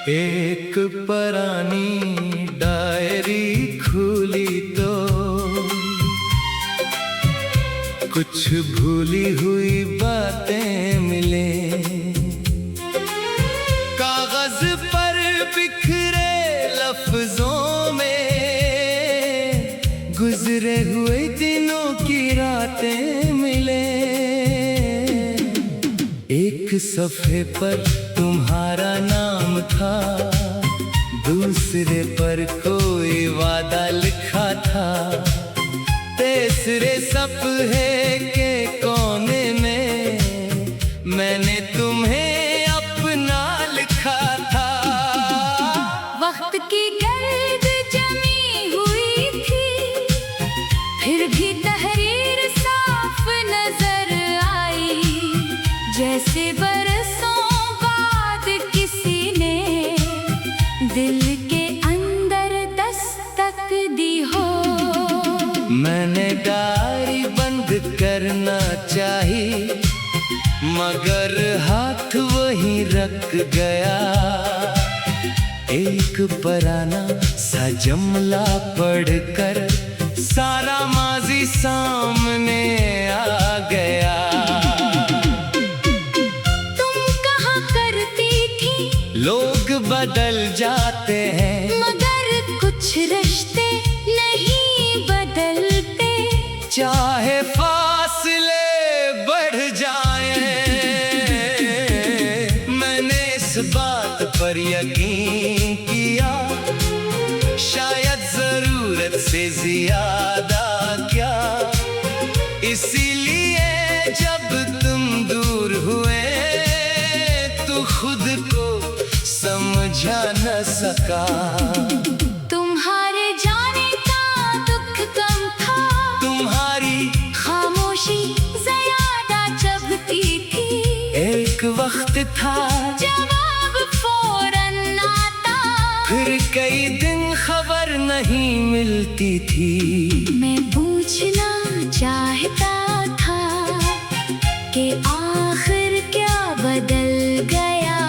एक पुरानी डायरी खुली तो कुछ भूली हुई बातें मिले। कागज पर बिखरे लफ्जों में गुजरे हुए दिनों की रातें मिले। एक सफ़े पर तुम्हारा नाम था, दूसरे पर कोई वादा लिखा था, तीसरे सफ़े के कोने में मैंने तुम्हें अपना लिखा था। वक्त की गर्द जमी हुई थी, फिर भी तहरीर साफ नजर आई, जैसे बरसों बाद किसी ने दिल के अंदर दस्तक दी हो। मैंने डायरी बंद करना चाही, मगर हाथ वहीं रख गया। एक पुराना सा जुमला पढ़कर सारा माजी सामने आ गया। लोग बदल जाते हैं मगर कुछ रिश्ते नहीं बदलते, चाहे फासले बढ़ जाएं। मैंने इस बात पर यकीन किया, शायद जरूरत से ज्यादा क्या, इसीलिए जब तुम दूर हुए तो खुद को समझा न सका। तुम्हारे जाने का दुख कम था, तुम्हारी खामोशी ज्यादा चुभती थी। एक वक्त था जवाब फौरन आता, फिर कई दिन खबर नहीं मिलती थी। मैं पूछना चाहता था कि आखिर क्या बदल गया,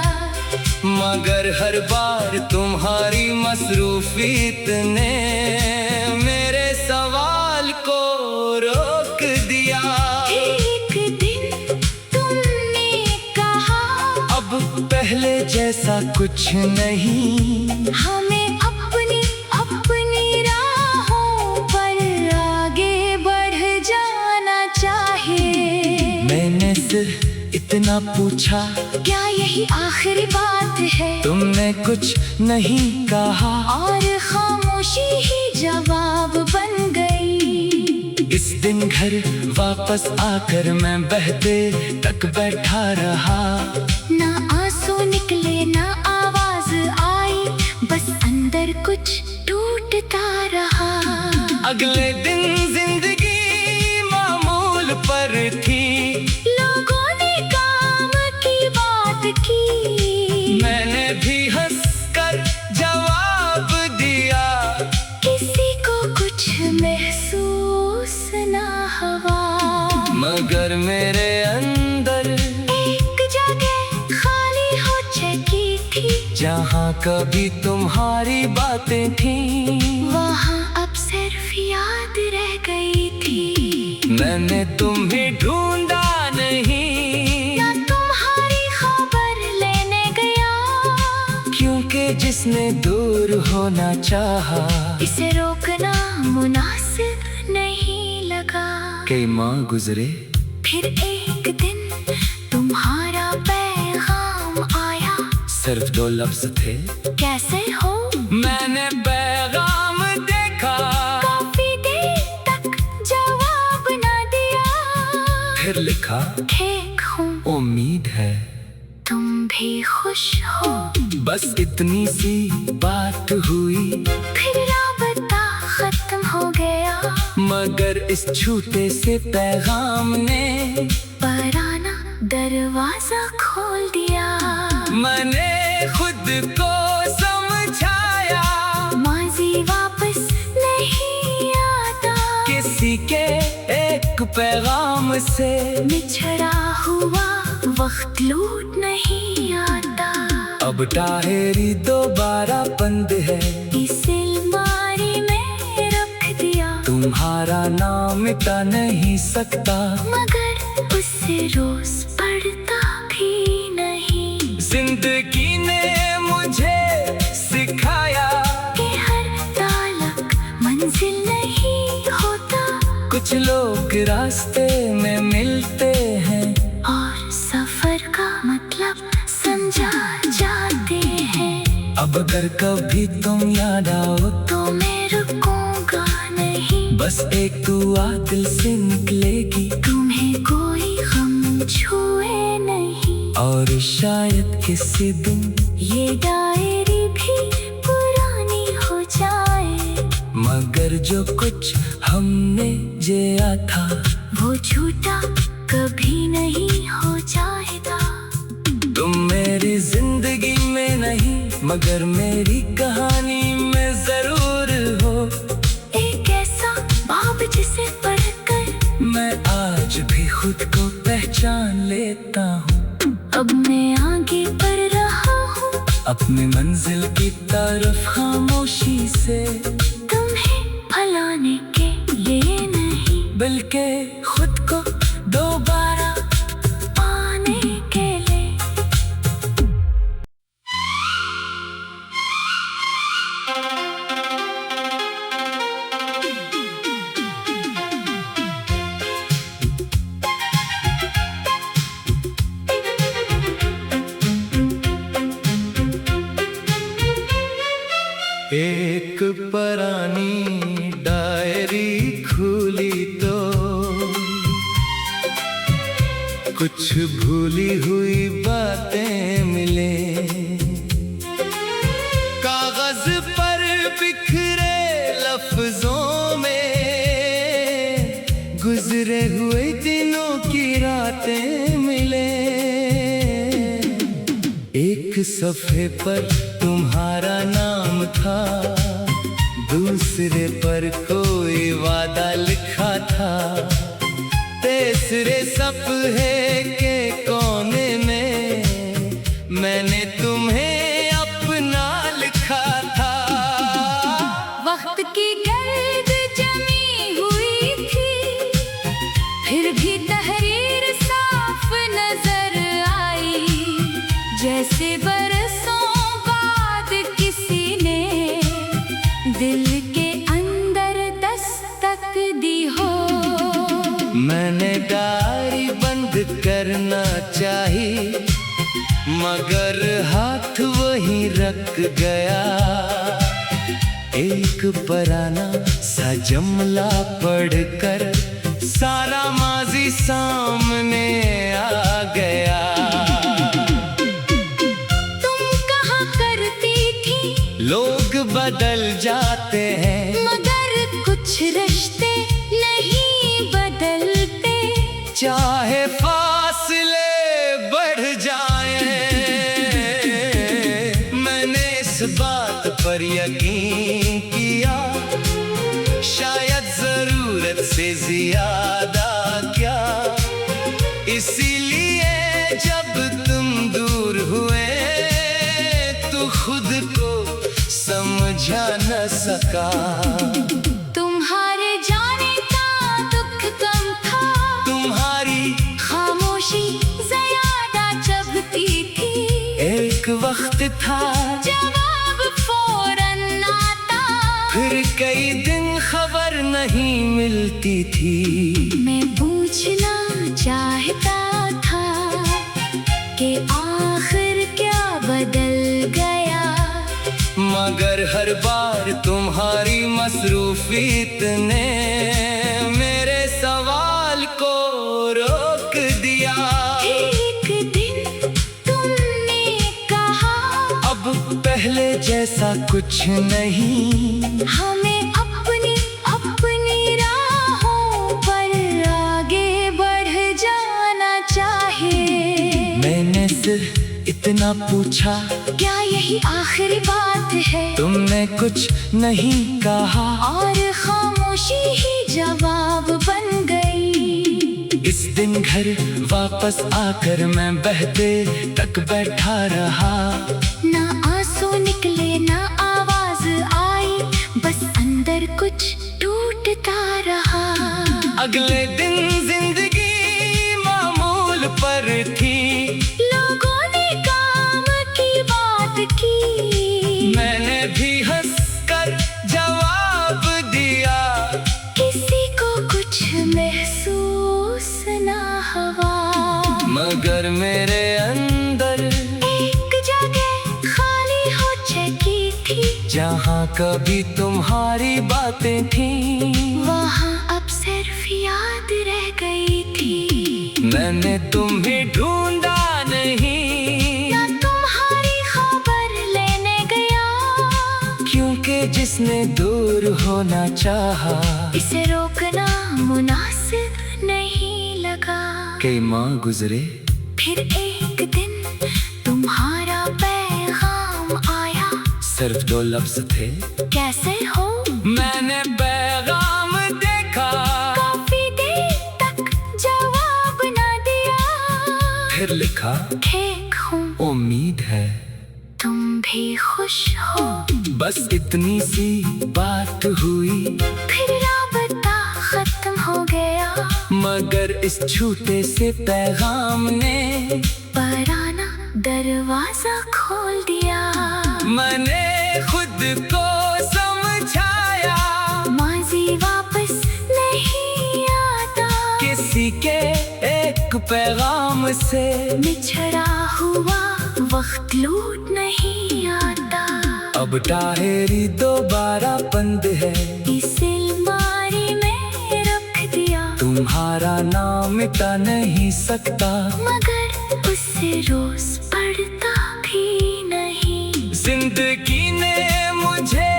मगर हर बार तुम्हारी मसरूफियत ने मेरे सवाल को रोक दिया। एक दिन तुमने कहा, अब पहले जैसा कुछ नहीं, हमें अपनी राहों पर आगे बढ़ जाना चाहिए। मैंने सिर्फ इतना पूछा, क्या यही आखिरी बात है? तुमने कुछ नहीं कहा और खामोशी ही जवाब बन गई। इस दिन घर वापस आकर मैं बहते तक बैठा रहा। ना आंसू निकले ना आवाज आई, बस अंदर कुछ टूटता रहा। अगले दिन जिंदगी मामूल पर थी, लोगों ने काम की बात की, मैंने भी हंसकर जवाब दिया। किसी को कुछ महसूस ना हुआ, मगर मेरे अंदर एक जगह खाली हो चुकी थी। जहाँ कभी तुम्हारी बातें थी, वहाँ अब सिर्फ याद रह गई थी। मैंने तुम्हें ढूंढा नहीं, ना तुम्हारी खबर लेने गया, क्योंकि जिसने दूर होना चाहा, इसे रोकना मुनासिब नहीं लगा। कई माँ गुजरे, फिर एक दिन तुम्हारा पैगाम आया। सिर्फ 2 लफ्ज थे, कैसे हो? मैंने पैगाम देखा, काफी देर तक जवाब न दिया। फिर लिखा, ठीक हूँ, उम्मीद है तुम भी खुश हो। बस इतनी सी बात हुई, फिर राबता खत्म हो गया, मगर इस छोटे से पैगाम ने पुराना दरवाजा खोल दिया। मैंने खुद को समझाया, माजी वापस नहीं आता, किसी के एक पैगाम से बिछड़ा हुआ वक्त लौट नहीं आता। अब टाहेरी दोबारा बंद है, इस अलमारी में रख दिया। तुम्हारा नाम मिटा नहीं सकता, मगर उससे रोज पढ़ता भी नहीं। जिंदगी ने मुझे सिखाया कि हर तालक मंजिल नहीं होता। कुछ लोग रास्ते में मिलते हैं और सफर का मतलब समझा जाते हैं। अब अगर कभी तुम याद आओ तो मैं रुकूंगा नहीं। बस एक दुआ दिल से निकलेगी, तुम्हें कोई गम छुए नहीं। और शायद किसी दिन ये डायरी भी पुरानी हो जाए। मगर जो कुछ हमने जिया था वो झूठा कभी नहीं हो जाएगा। तुम मेरी जिंदगी में नहीं मगर मेरी कहानी में जरूर हो। एक ऐसा बाब जिसे पढ़कर मैं आज भी खुद को पहचान लेता हूँ। अब मैं आगे बढ़ रहा हूँ अपनी मंजिल की तरफ खामोशी से, तुम्हें भुलाने के लिए नहीं, बल्कि खुद को दोबारा पाने के लिए। एक पुरानी डायरी खुली तो कुछ भूली हुई बातें मिले। कागज पर बिखरे लफ्जों में गुजरे हुए दिनों की रातें मिले। एक सफ़े पर तुम्हारा नाम था, दूसरे पर कोई वादा लिखा था। तीसरे सफ़े के कोने में मैंने तुम्हें अपना लिखा था। वक्त की गर्द जमी हुई थी, फिर भी तहरीर साफ नजर आई। जैसे बरसों बाद किसी ने दिल के अंदर दस्तक दी हो। मैंने डायरी बंद करना चाही मगर हाथ वहीं रख गया। एक पुराना सा जुमला पढ़कर सारा माजी सामने आ गया। लोग बदल जाते हैं मगर कुछ रिश्ते नहीं बदलते। चाहे फासले बढ़ जाएं, मैंने इस बात पर यकीन किया। शायद जरूरत से ज्यादा क्या, इसीलिए जब तुम दूर हुए तो खुद को समझा न सका। तुम्हारे जाने का दुख कम था, तुम्हारी खामोशी ज्यादा चुभती थी। एक वक्त था जवाब फौरन आता, फिर कई दिन खबर नहीं मिलती थी। मैं पूछना चाहता था कि आखिर क्या बदल गया। मगर हर बार तुम्हारी मसरूफियत ने मेरे सवाल को रोक दिया। एक दिन तुमने कहा अब पहले जैसा कुछ नहीं, हमें अपनी अपनी राहों पर आगे बढ़ जाना चाहिए। मैंने सिर्फ इतना पूछा, क्या यही आखिरी बात है? तुमने कुछ नहीं कहा और खामोशी ही जवाब बन गई। इस दिन घर वापस आकर मैं बहते तक बैठा रहा। ना आंसू निकले ना आवाज आई, बस अंदर कुछ टूटता रहा। अगले दिन जिंदगी मामूल पर थी, लोगों ने काम की बात की, मैंने भी हंसकर जवाब दिया। किसी को कुछ महसूस ना हुआ, मगर मेरे अंदर एक जगह खाली हो चुकी थी। जहाँ कभी तुम्हारी बातें थी, वहाँ अब सिर्फ याद रह गई थी। मैंने तुम्हें ढूंढा नहीं, ना तुम्हारी खबर लेने गया, क्योंकि जिसने दूर होना चाहा, इसे रोकना मुनासिब नहीं लगा। कई माह गुजरे, फिर एक दिन तुम्हारा पैगाम आया। सिर्फ 2 लफ्ज थे, कैसे हो? मैंने पैगाम देखा, काफी देर तक जवाब न दिया। फिर लिखा, ठीक हूँ, उम्मीद है तुम भी खुश हो। बस इतनी सी बात हुई, फिर राबता खत्म हो गया, मगर इस छोटे से पैगाम ने पराना दरवाजा खोल दिया। मैंने खुद को समझाया, माजी वापस नहीं आता, किसी के एक पैगाम से बिछड़ा हुआ वक्त लौट नहीं आता। अब डायरी दोबारा बंद है, इस अलमारी में रख दिया, तुम्हारा नाम मिटा नहीं सकता, मगर उसे रोज पढ़ता भी नहीं। जिंदगी ने मुझे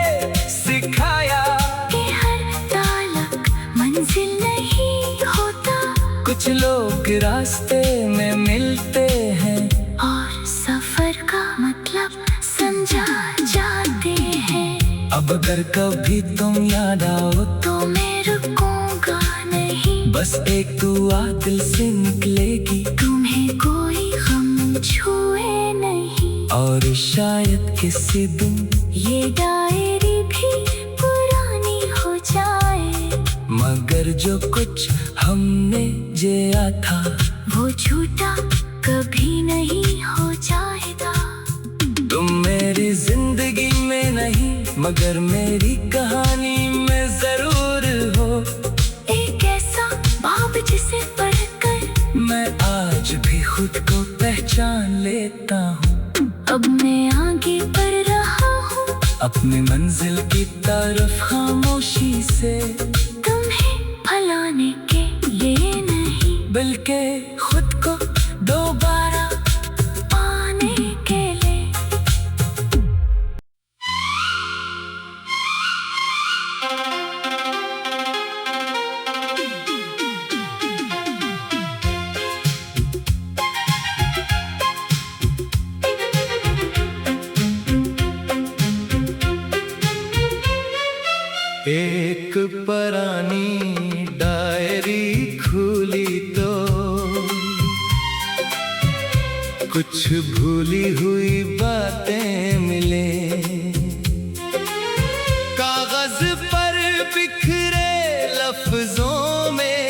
सिखाया कि हर तालक मंजिल नहीं होता, कुछ लोग रास्ते में मिलते हैं, और सफर का मतलब समझा जाते हैं। अब अगर कभी तुम याद आओ तो मैं रुकूंगा नहीं, बस एक दुआ दिल से निकलेगी, तुम्हें कोई गम छुए नहीं। और शायद किसी दिन ये डायरी भी पुरानी हो जाए, मगर जो कुछ हमने जिया था, वो झूठा कभी नहीं हो जाएगा। तुम मेरी जिंदगी में नहीं, मगर मेरी कहानी में जरूर हो। एक ऐसा बाब जिसे पढ़कर मैं आज भी खुद को पहचान लेता हूँ, अब मैं आगे बढ़ रहा हूँ, अपनी मंजिल की तरफ खामोशी से, तुम्हें भुलाने के लिए नहीं, बल्कि खुद को दोबारा पाने के लिए। एक पुरानी डायरी खुली तो कुछ भूली हुई बातें मिले, कागज पर बिखरे लफ्जों में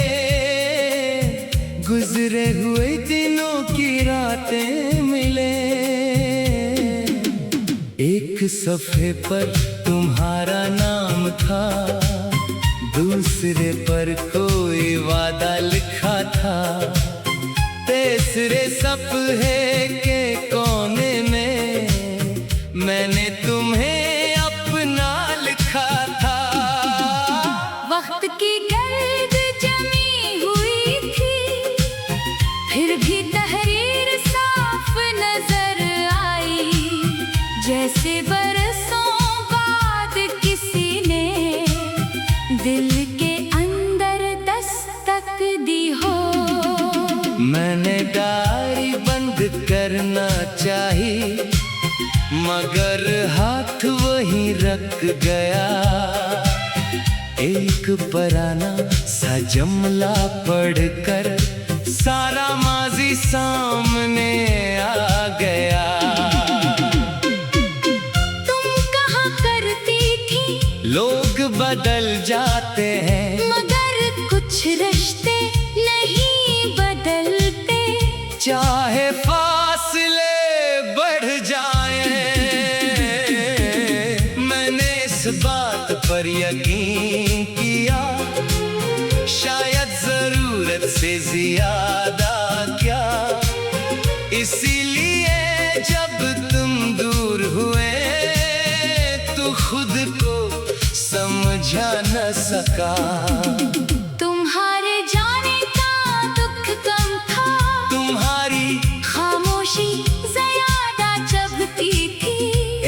गुजरे हुए दिनों की रातें मिले। एक सफ़े पर तुम्हारा नाम था, दूसरे पर कोई वादा लिखा था, तीसरे सफ़े के कोने में मैंने तुम्हें अपना लिखा था। वक्त की गर्द जमी हुई थी, फिर भी तहरीर साफ नजर आई, जैसे बरसों बाद किसी ने दिल के अंदर दस्तक दी हो। मैंने डायरी बंद करना चाही, मगर हाथ वहीं रख गया। एक पुराना सा जुमला पढ़कर सारा माजी सामने आ गया। तुम कहा करती थी लोग बदल जाते हैं, मगर कुछ रिश्ते नहीं बदलते। चाहे फासले बढ़ जाएं, मैंने इस बात पर यकीन किया, शायद जरूरत से ज्यादा क्या। इसीलिए जब तुम दूर हुए तो खुद को समझा न सका। तुम्हारे जाने का दुख कम था, तुम्हारी खामोशी ज्यादा चुभती थी।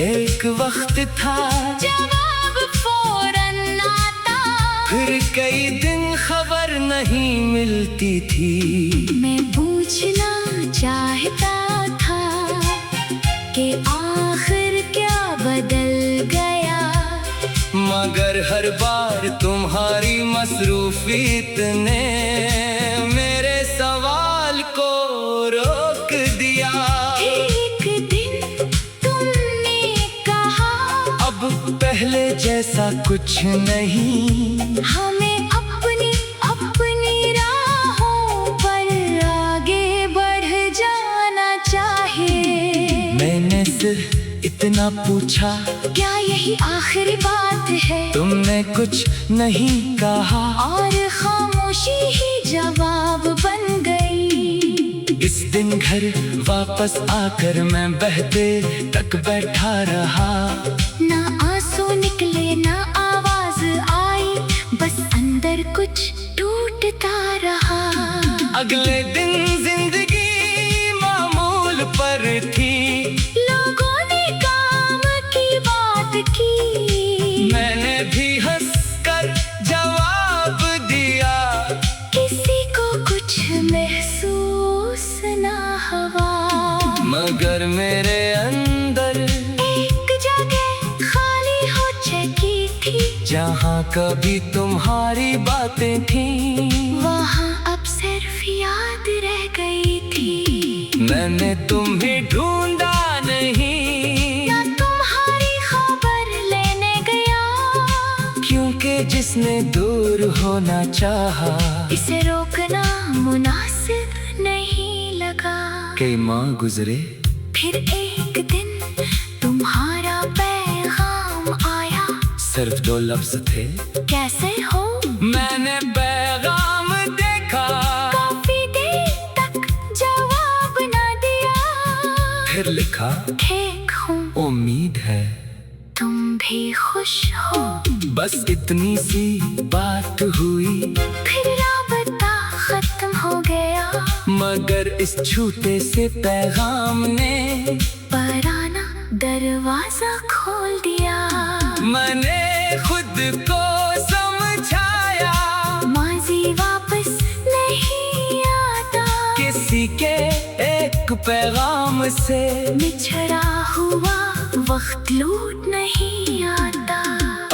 एक वक्त था जवाब फौरन आता, फिर कई दिन खबर नहीं मिलती थी। मैं पूछना चाहता था कि आखिर क्या बदल गया, मगर हर बार तुम्हारी मसरूफियत ने मेरे सवाल को रोक दिया। एक दिन तुमने कहा, अब पहले जैसा कुछ नहीं, हमें अपनी अपनी राहों पर आगे बढ़ जाना चाहिए। मैंने सिर्फ इतना पूछा, क्या यही आखिरी बात है? तुमने कुछ नहीं कहा, और खामोशी ही जवाब बन गई। इस दिन घर वापस आकर मैं बहते तक बैठा रहा। ना आंसू निकले ना आवाज आई, बस अंदर कुछ टूटता रहा। अगले दिन जिंदगी मामूल पर थी, लोगों ने काम की बात की, मैंने भी हंसकर जवाब दिया। किसी को कुछ महसूस ना हुआ, मगर मेरे अंदर एक जगह खाली हो चुकी थी। जहाँ कभी तुम्हारी बातें थी, वहाँ अब सिर्फ याद रह गई थी। मैंने तुम्हें ढूंढा नहीं, ना तुम्हारी खबर लेने गया, क्योंकि जिसने दूर होना चाहा, इसे रोकना मुनासिब नहीं लगा। कई माह गुजरे, फिर एक दिन तुम्हारा पैगाम आया। सिर्फ 2 लफ्ज थे, कैसे हो? मैंने पैगाम देखा, काफी देर तक जवाब ना दिया। फिर लिखा, ठीक हूँ, उम्मीद है तुम भी खुश हो। बस इतनी सी बात हुई, फिर राबता खत्म हो गया, मगर इस छोटे से पैगाम ने पुराना दरवाजा खोल दिया। मैंने खुद को समझाया, माजी वापस नहीं आता, किसी के एक पैगाम से बिछड़ा हुआ वक्त लौट नहीं आता।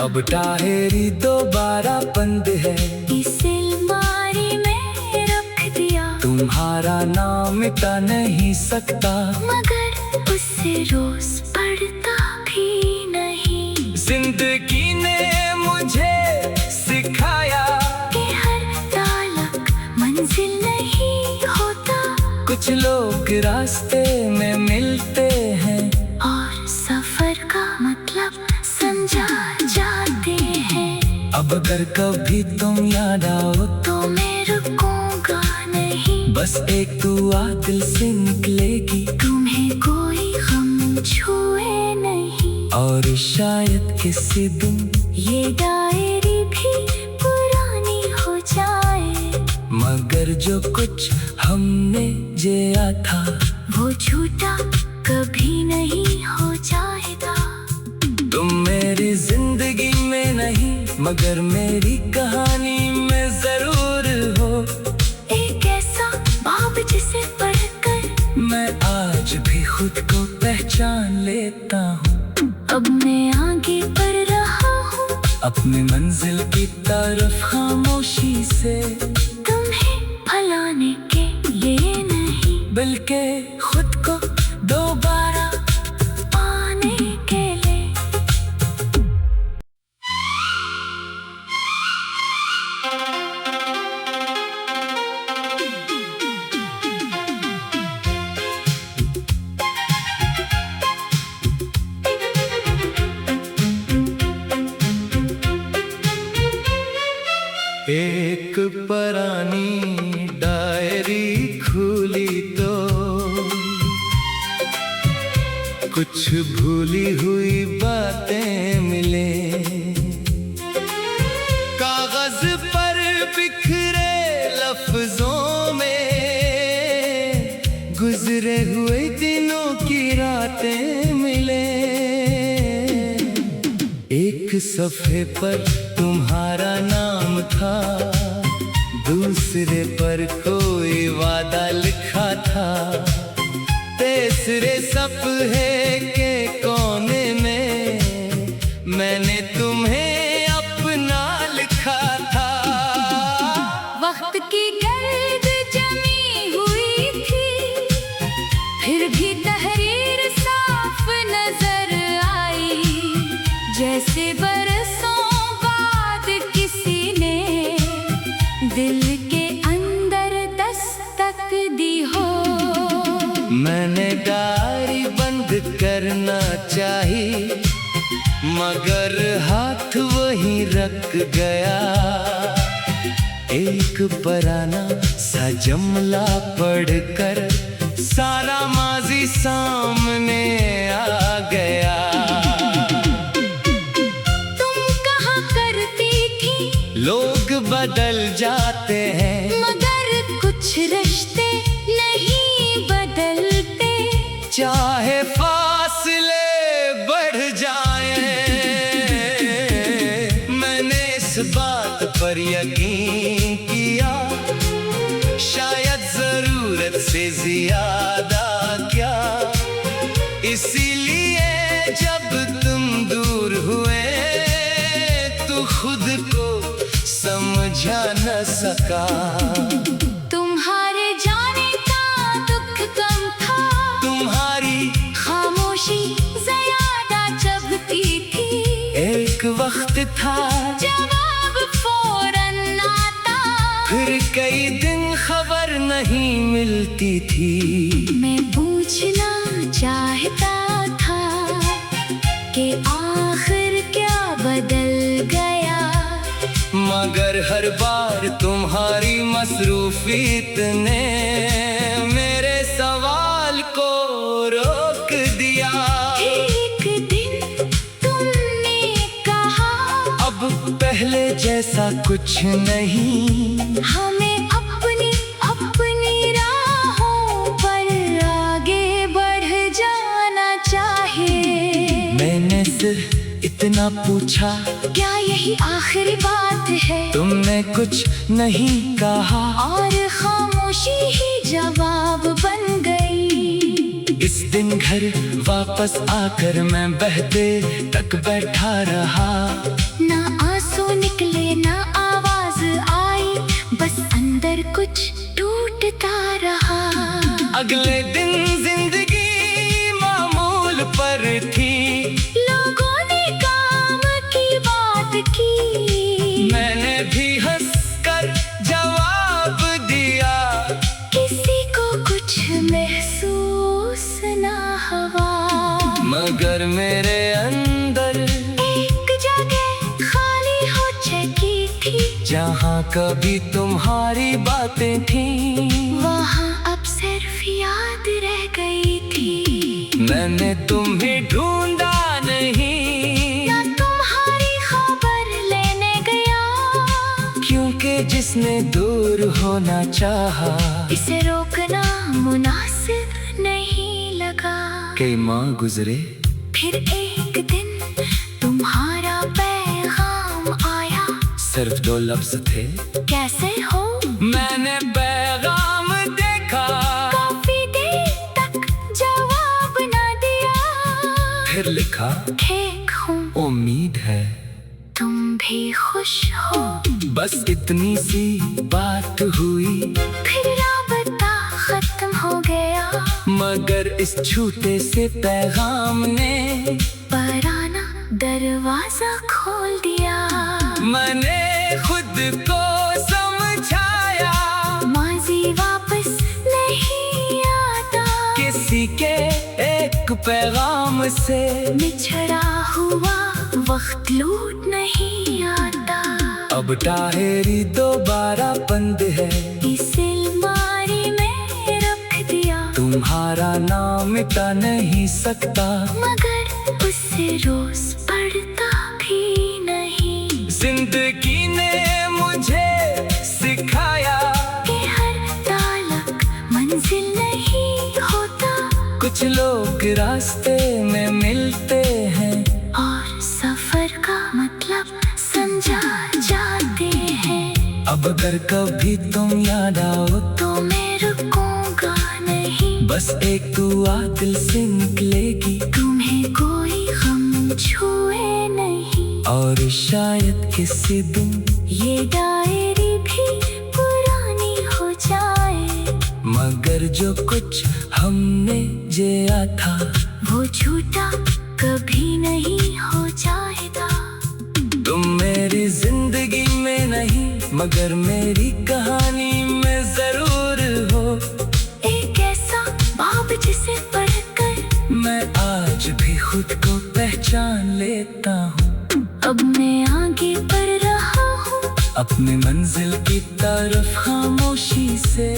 अब डायरी दोबारा बंद है, इस अलमारी में रख दिया, तुम्हारा नाम मिटा नहीं सकता, मगर उससे रोज पढ़ता भी नहीं। जिंदगी ने मुझे सिखाया कि हर तालक मंजिल नहीं होता, कुछ लोग रास्ते में मिलते हैं, और सफर का मतलब समझा जाते हैं। अब अगर कभी तुम याद आओ तो मैं रुकूंगा नहीं, बस एक दुआ दिल से निकलेगी, तुम्हें कोई गम छुए नहीं। और शायद किसी दिन ये डायरी भी पुरानी हो जाए, मगर जो कुछ हमने जिया था, वो झूठा कभी नहीं हो जाएगा। तुम मेरी जिंदगी में नहीं, मगर मेरी कहानी में जरूर हो। एक ऐसा बाब जिसे पढ़कर मैं आज भी खुद को पहचान लेता हूँ, अब मैं आगे बढ़ रहा हूँ, अपनी मंजिल की तरफ खामोशी से। तुम्हें भुलाने के बल्कि खुद को दोबारा पाने के लिए। एक पुरानी डायरी खुली तो कुछ भूली हुई बातें मिले, कागज पर बिखरे लफ्जों में गुजरे हुए दिनों की रातें मिले। एक सफ़े पर तुम्हारा नाम था, दूसरे पर कोई वादा लिखा था, तीसरे सफ़े के कोने में मैंने तुम्हें अपना लिखा था। वक्त की गर्द जमी हुई थी, फिर भी तहरीर साफ नजर आई, जैसे बरसों बाद किसी ने दिल के अंदर दस्तक दी हो। मैंने डायरी बंद करना चाही, मगर हाथ वहीं रख गया। एक पुराना सा जुमला पढ़कर सारा माजी सामने आ गया। लोग बदल जाते हैं मगर कुछ रिश्ते नहीं बदलते, चाहे फासले बढ़ जाएं। मैंने इस बात पर यकीन किया, शायद जरूरत से ज्यादा क्या, इसीलिए जब तुम दूर हुए तो खुद को समझा न सका। तुम्हारे जाने का दुख कम था, तुम्हारी खामोशी ज्यादा चुभती थी। एक वक्त था जवाब फौरन आता, फिर कई दिन खबर नहीं मिलती थी। मैं पूछना चाहता था कि आखिर क्या बदल गया, मगर हर बार तुम्हारी मसरूफियत ने मेरे सवाल को रोक दिया। एक दिन तुमने कहा, अब पहले जैसा कुछ नहीं, हमें अपनी अपनी राहों पर आगे बढ़ जाना चाहिए। मैंने सिर्फ इतना पूछा, क्या यही आखिरी बात है? तुमने कुछ नहीं कहा और खामोशी ही जवाब बन गई। इस दिन घर वापस आकर मैं बहते तक बैठा रहा। ना आंसू निकले ना आवाज आई, बस अंदर कुछ टूटता रहा। अगले दिन जिंदगी मामूल पर थी, लोगों ने काम की बात की, मैंने भी हंसकर जवाब दिया। किसी को कुछ महसूस ना हुआ, मगर मेरे अंदर एक जगह खाली हो चुकी थी, जहाँ कभी तुम्हारी बातें थी, वहाँ अब सिर्फ याद रह गई थी। मैंने तुम्हें ढूंढा नहीं, ना तुम्हारी खबर लेने गया, क्योंकि जिसने दूर होना चाहा, इसे रोकना मुनासिब नहीं लगा। कई माँ गुजरे, फिर एक दिन तुम्हारा पैगाम आया, सिर्फ 2 लफ्ज थे, कैसे हो? मैंने पैगाम देखा, काफी देर तक जवाब न दिया, फिर लिखा, ठीक हूँ, उम्मीद है तुम भी खुश हो। बस इतनी सी बात हुई, फिर राबता खत्म हो गया। मगर इस छोटे से पैगाम ने पुराना दरवाजा खोल दिया। मैंने खुद को समझाया, माजी वापस नहीं आता। किसी के एक पैगाम से बिछड़ा हुआ वक्त लौट नहीं आता। अब डायरी दोबारा बंद है, इस अलमारी में रख दिया। तुम्हारा नाम मिटा नहीं सकता, मगर उससे रोज पढ़ता भी नहीं। जिंदगी ने मुझे सिखाया कि हर तालक मंजिल नहीं होता। कुछ लोग रास्ते में मिलते हैं और सफर का मतलब समझा जाते हैं। अब अगर कभी तुम याद आओ तो मैं रुकूंगा नहीं। बस एक दुआ दिल से निकलेगी, तुम्हें कोई गम छुए नहीं। और शायद किसी दिन ये डायरी भी पुरानी हो जाए। मगर जो कुछ हमने जिया था वो झूठा कभी नहीं हो जाएगा। तुम मेरी जिंदगी में नहीं, मगर मेरी कहानी में जरूर हो। एक ऐसा बाब जिसे पढ़कर मैं आज भी खुद को पहचान लेता हूँ। अब मैं आगे बढ़ रहा हूँ, अपनी मंजिल की तरफ खामोशी से,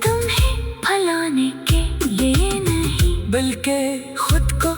तुम्हें भुलाने के लिए नहीं। बल्कि खुद को